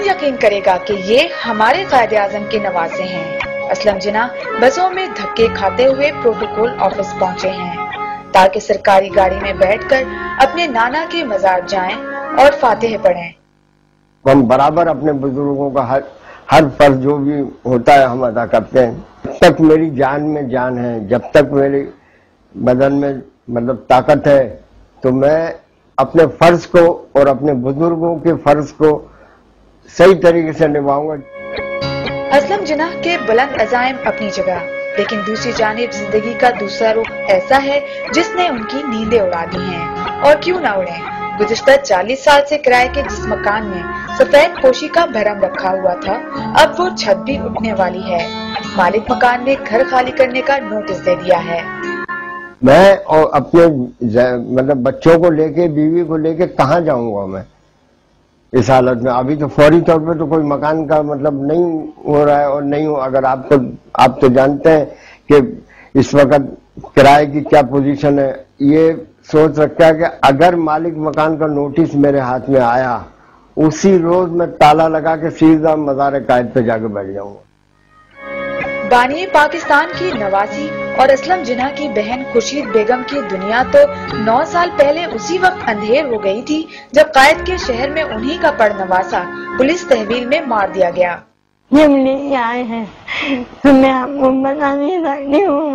यकीन करेगा कि ये हमारे कायदे आज़म के नवासे हैं। असलम जिन्ना बसों में धक्के खाते हुए प्रोटोकॉल ऑफिस पहुंचे हैं ताकि सरकारी गाड़ी में बैठकर अपने नाना के मजार जाएं और फातिह पढ़ें। हम बराबर अपने बुजुर्गों का हर फर्ज जो भी होता है हम अदा करते हैं। जब तक मेरी जान में जान है, जब तक मेरे बदन में मतलब ताकत है, तो मैं अपने फर्ज को और अपने बुजुर्गों के फर्ज को सही तरीके से निभाऊंगा। असलम जिन्ना के बुलंद अज़ाइम अपनी जगह, लेकिन दूसरी जानिब जिंदगी का दूसरा रुख ऐसा है जिसने उनकी नींदें उड़ा दी हैं। और क्यों ना उड़े। गुज़िश्ता 40 साल से किराए के जिस मकान में सफेद पोशी का भरम रखा हुआ था, अब वो छत भी उठने वाली है। मालिक मकान ने घर खाली करने का नोटिस दे दिया है। मैं और अपने मतलब बच्चों को लेके, बीवी को लेके कहाँ जाऊंगा मैं इस हालत में। अभी तो फौरी तौर पे तो कोई मकान का मतलब नहीं हो रहा है और नहीं हो। अगर आप तो जानते हैं कि इस वक्त किराए की क्या पोजीशन है। ये सोच रखा है कि अगर मालिक मकान का नोटिस मेरे हाथ में आया, उसी रोज मैं ताला लगा के सीधा मज़ार कायद पे जाके बैठ जाऊंगा। बानी पाकिस्तान की नवासी और असलम जिन्ना की बहन खुर्शीद बेगम की दुनिया तो 9 साल पहले उसी वक्त अंधेर हो गई थी जब कायद के शहर में उन्हीं का पड़नवासा पुलिस तहवील में मार दिया गया। जब ले आए हैं तो मैं आपको बता नहीं सकती हूँ।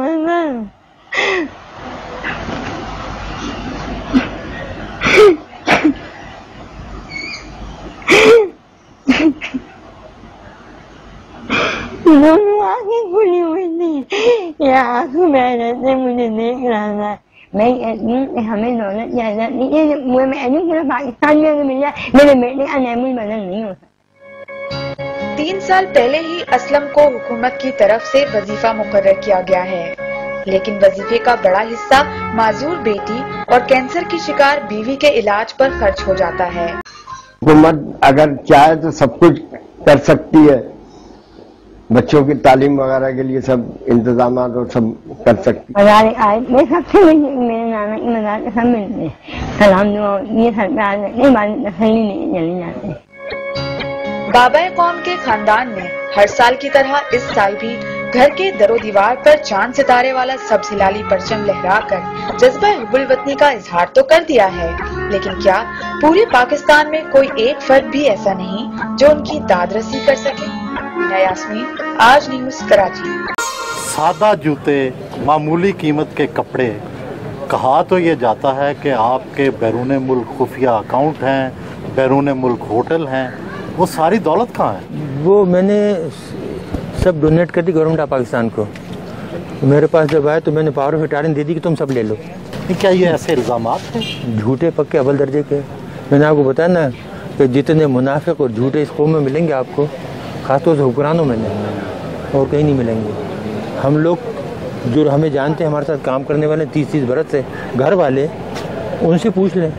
दोनों आंखें खुली हुई थी, ये आंसू बह रहे थे, मुझे देख रहा था। मैं कहती हूँ कि हमें दौलत ज्यादा नहीं है, मैं पूरा पाकिस्तान में अगर मिल जाए मेरे बेटे का नैमुल बदल नहीं हो सकता। 3 साल पहले ही असलम को हुकूमत की तरफ से वजीफा मुकर्रर किया गया है, लेकिन वजीफे का बड़ा हिस्सा माजूर बेटी और कैंसर की शिकार बीवी के इलाज पर खर्च हो जाता है। हुकूमत अगर चाहे तो सब कुछ कर सकती है, बच्चों की तालीम वगैरह के लिए सब इंतजाम और सब कर सकती है। मैं सबसे मेरे नाना की मज़ार के सब मिलते हैं, सलाम दुआ ये सरकार तसल्ली नहीं चली जाते। बाबा कौम के खानदान ने हर साल की तरह इस साल भी घर के दरो दीवार पर चांद सितारे वाला सब्ज हिलाली परचम लहराकर जज्बा हुब्बुल वतनी का इजहार तो कर दिया है, लेकिन क्या पूरे पाकिस्तान में कोई एक फर्द भी ऐसा नहीं जो उनकी दादरसी कर सके। यास्मीन, आज न्यूज़, कराची। सादा जूते, मामूली कीमत के कपड़े, कहा तो ये जाता है कि आपके बैरून मुल्क खुफिया अकाउंट हैं, बैरून मुल्क होटल हैं, वो सारी दौलत कहाँ है? वो मैंने सब डोनेट कर दी गवर्नमेंट ऑफ पाकिस्तान को। मेरे पास जब आए तो मैंने पावर ऑफ अटॉर्नी दे दी कि तुम सब ले लो। क्या ये ऐसे इल्जामात हैं? झूठे पक्के अव्वल दर्जे के। मैंने आपको बताया ना कि जितने मुनाफिक और झूठे इस कौम में मिलेंगे आपको, खासतौर से हुक्मरानों में नहीं, और कहीं नहीं मिलेंगे। हम लोग जो हमें जानते हैं, हमारे साथ काम करने वाले 30-30 बरस से घर वाले, उनसे पूछ लें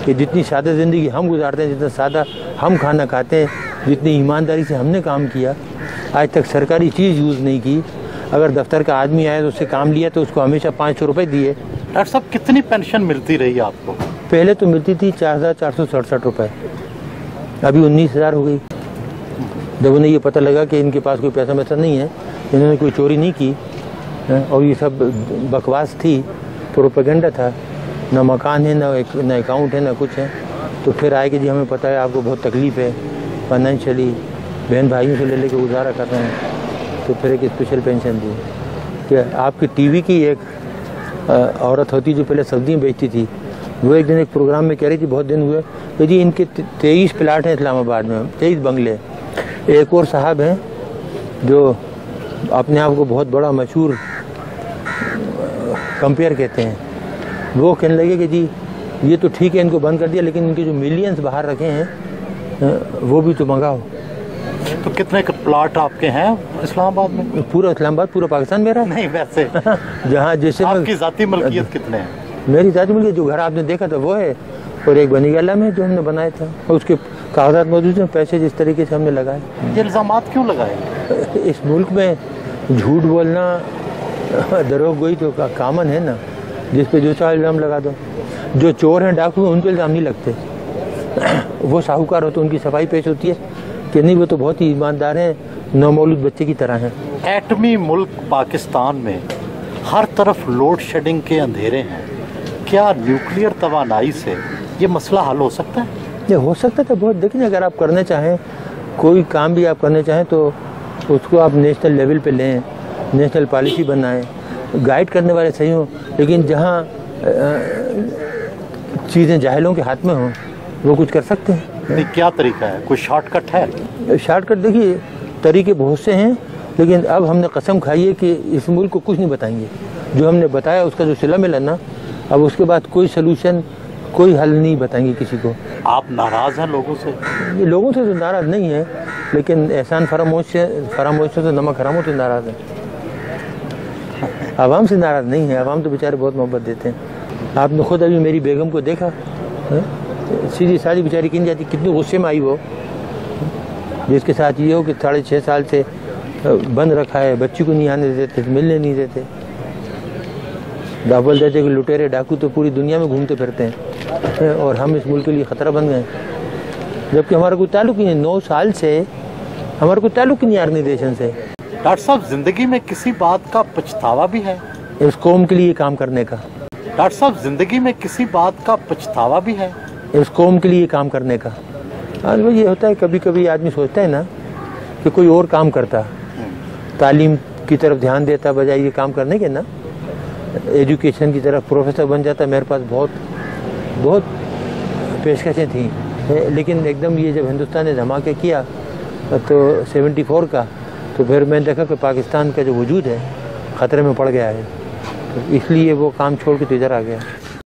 कि जितनी सादा ज़िंदगी हम गुजारते हैं, जितना सादा हम खाना खाते हैं, जितनी ईमानदारी से हमने काम किया, आज तक सरकारी चीज़ यूज़ नहीं की। अगर दफ्तर का आदमी आया तो उससे काम लिया तो उसको हमेशा 500 रुपये दिए। डॉक्टर साहब, कितनी पेंशन मिलती रही आपको? पहले तो मिलती थी 4,467 रुपये, अभी 19,000 हो गई। जब उन्हें ये पता लगा कि इनके पास कोई पैसा वैसा नहीं है, इन्होंने कोई चोरी नहीं की और ये सब बकवास थी, प्रोपेगेंडा था, ना मकान है, ना अकाउंट है, ना कुछ है, तो फिर आए कि जी हमें पता है आपको बहुत तकलीफ़ है फाइनेंशियली, बहन भाइयों से ले लेके गुजारा कर रहे हैं, तो फिर एक स्पेशल पेंशन दी। कि आपकी टीवी की एक औरत होती जो पहले सब्जियाँ बेचती थी, वो एक दिन एक प्रोग्राम में कह रही थी, बहुत दिन हुए, तो जी इनके 23 प्लाट हैं इस्लामाबाद में, 23 बंगले। एक और साहब हैं जो अपने आप को बहुत बड़ा मशहूर कंपेयर कहते हैं, वो कहने लगे कि जी ये तो ठीक है इनको बंद कर दिया, लेकिन इनके जो मिलियंस बाहर रखे हैं वो भी तो मंगाओ। तो कितने प्लाट आपके हैं इस्लामाबाद में? पूरा इस्लामाबाद, पूरा पाकिस्तान मेरा नहीं, वैसे जहाँ जैसे आपकी जाती मलकियत कितने हैं? मेरी जाती मलकियत जो घर आपने देखा था वो है, और एक बनी गला में जो हमने बनाया था, और उसके कागजात मौजूद हैं, पैसे जिस तरीके से हमने लगाए। ये इल्जामात क्यों लगाए? इस मुल्क में झूठ बोलना दरोगोई तो कामन है ना, जिस पे जो चाहे इल्ज़ाम लगा दो। जो चोर हैं, डाकू हैं, उन पर इल्ज़ाम नहीं लगते। वो साहूकार हो तो उनकी सफाई पेश होती है, कि नहीं, वो तो बहुत ही ईमानदार हैं, नौमौलूद बच्चे की तरह हैं। एटमी मुल्क पाकिस्तान में हर तरफ लोड शेडिंग के अंधेरे हैं, क्या न्यूक्लियर तवानाई से ये मसला हल हो सकता है? ये हो सकता था बहुत, लेकिन अगर आप करना चाहें, कोई काम भी आप करना चाहें तो उसको आप नेशनल लेवल पे लें, नेशनल पॉलिसी बनाएं, गाइड करने वाले सही हों, लेकिन जहाँ चीज़ें जाहिलों के हाथ में हों वो कुछ कर सकते हैं। नहीं, क्या तरीका है, कोई शॉर्टकट है? शॉर्टकट देखिए, तरीके बहुत से हैं, लेकिन अब हमने कसम खाई है कि इस मुल्क को कुछ नहीं बताएंगे। जो हमने बताया उसका जो सिला मिला ना, अब उसके बाद कोई सलूशन, कोई हल नहीं बताएंगे किसी को। आप नाराज़ हैं लोगों से? ये लोगों से तो नाराज़ नहीं है, लेकिन एहसान फरामोश से तो नमक हरामों से नाराज़ है। आवाम से नाराज़ नहीं है, आवाम तो बेचारे बहुत मोहब्बत देते हैं। आपने खुद अभी मेरी बेगम को देखा, सीधी सादी बेचारी किन जाती, कितने गुस्से में आई वो, जिसके साथ ये हो कि 6.5 साल से बंद रखा है, बच्ची को नहीं आने देते, मिलने नहीं देते। दावल देते कि लुटेरे डाकू तो पूरी दुनिया में घूमते फिरते हैं और हम इस मुल्क के लिए ख़तरा बन गए, जबकि हमारा कोई ताल्लुक ही नहीं। 9 साल से हमारा कोई ताल्लुक ही नहीं ऑर्गेनाइजेशन से। डॉक्टर साहब, जिंदगी में किसी बात का पछतावा भी है? इस कौम के लिए काम करने का। डॉक्टर साहब, जिंदगी में किसी बात का पछतावा भी है? इस कौम के लिए काम करने का। और वो ये होता है, कभी कभी आदमी सोचता है ना कि कोई और काम करता, तालीम की तरफ ध्यान देता बजाय ये काम करने के ना, एजुकेशन की तरफ प्रोफेसर बन जाता। मेरे पास बहुत पेशकशें थी, लेकिन एकदम ये जब हिंदुस्तान ने धमाके किया तो 74 का, तो फिर मैंने देखा कि पाकिस्तान का जो वजूद है ख़तरे में पड़ गया है, तो इसलिए वो काम छोड़ के तो इधर आ गया।